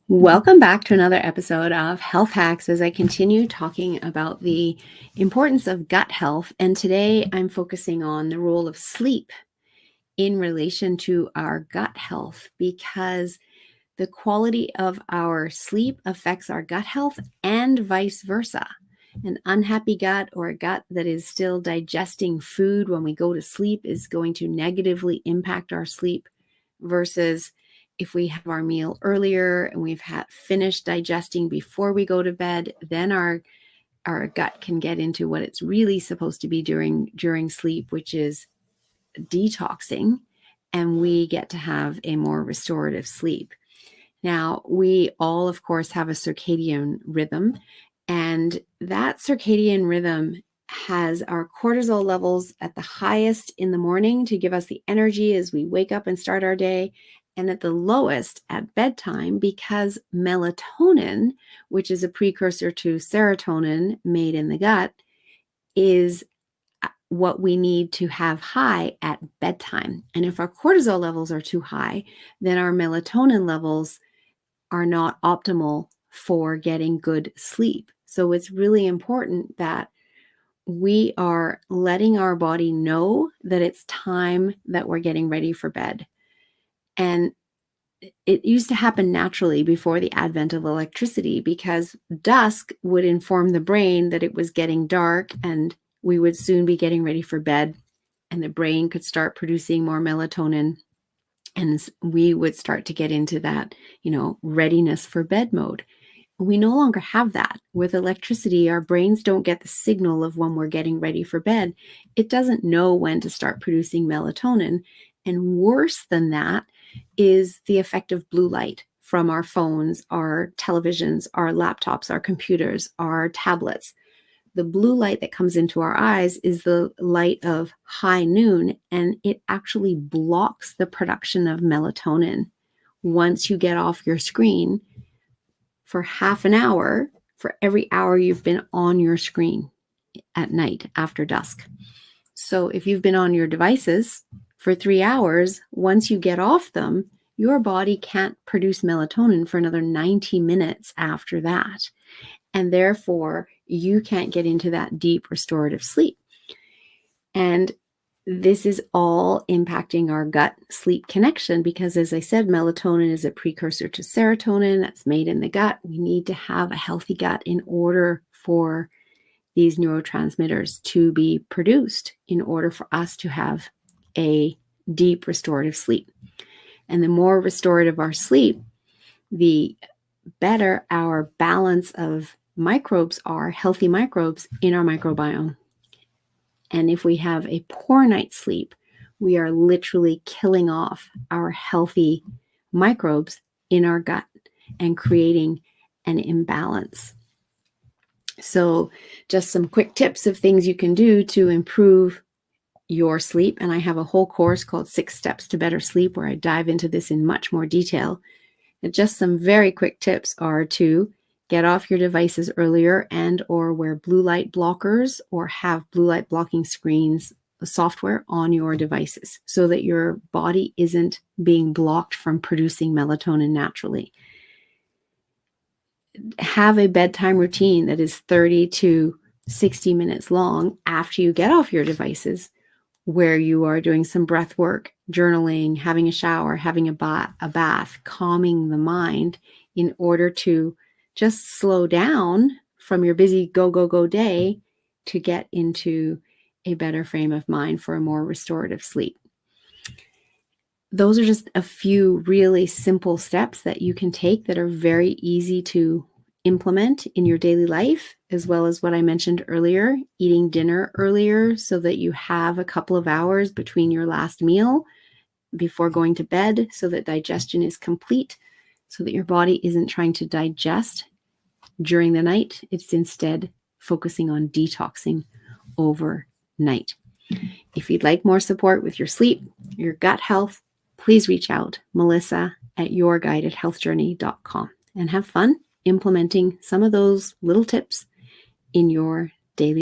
Welcome back to another episode of Health Hacks as I continue talking about the importance of gut health. And today I'm focusing on the role of sleep in relation to our gut health, because the quality of our sleep affects our gut health and vice versa. An unhappy gut or a gut that is still digesting food when we go to sleep is going to negatively impact our sleep, versus if we have our meal earlier and we've finished digesting before we go to bed, then our gut can get into what it's really supposed to be during sleep, which is detoxing, and we get to have a more restorative sleep. Now, we all, of course, have a circadian rhythm, and that circadian rhythm has our cortisol levels at the highest in the morning to give us the energy as we wake up and start our day, and at the lowest at bedtime, because melatonin, which is a precursor to serotonin made in the gut, is what we need to have high at bedtime. And if our cortisol levels are too high, then our melatonin levels are not optimal for getting good sleep. So it's really important that we are letting our body know that it's time that we're getting ready for bed. And it used to happen naturally before the advent of electricity, because dusk would inform the brain that it was getting dark and we would soon be getting ready for bed, and the brain could start producing more melatonin, and we would start to get into that, readiness for bed mode. We no longer have that. With electricity, our brains don't get the signal of when we're getting ready for bed. It doesn't know when to start producing melatonin. And worse than that is the effect of blue light from our phones, our televisions, our laptops, our computers, our tablets. The blue light that comes into our eyes is the light of high noon, and it actually blocks the production of melatonin. Once you get off your screen for half an hour, for every hour you've been on your screen at night after dusk. So if you've been on your devices for 3 hours, once you get off them, your body can't produce melatonin for another 90 minutes after that. And therefore, you can't get into that deep restorative sleep. And this is all impacting our gut sleep connection, because, as I said, melatonin is a precursor to serotonin that's made in the gut. We need to have a healthy gut in order for these neurotransmitters to be produced, in order for us to have a deep restorative sleep. And the more restorative our sleep, the better our balance of microbes are, healthy microbes in our microbiome. And if we have a poor night's sleep, we are literally killing off our healthy microbes in our gut and creating an imbalance. So just some quick tips of things you can do to improve your sleep. And I have a whole course called 6 Steps to Better Sleep, where I dive into this in much more detail. And just some very quick tips are to get off your devices earlier, and or wear blue light blockers, or have blue light blocking screens software on your devices, so that your body isn't being blocked from producing melatonin naturally. Have a bedtime routine that is 30 to 60 minutes long after you get off your devices, where you are doing some breath work, journaling, having a shower, having a bath, calming the mind, in order to just slow down from your busy go day to get into a better frame of mind for a more restorative sleep. Those are just a few really simple steps that you can take that are very easy to implement in your daily life, as well as what I mentioned earlier, eating dinner earlier so that you have a couple of hours between your last meal before going to bed, so that digestion is complete, so that your body isn't trying to digest during the night. It's instead focusing on detoxing overnight. If you'd like more support with your sleep, your gut health, please reach out, Melissa at yourguidedhealthjourney.com, and have fun implementing some of those little tips in your daily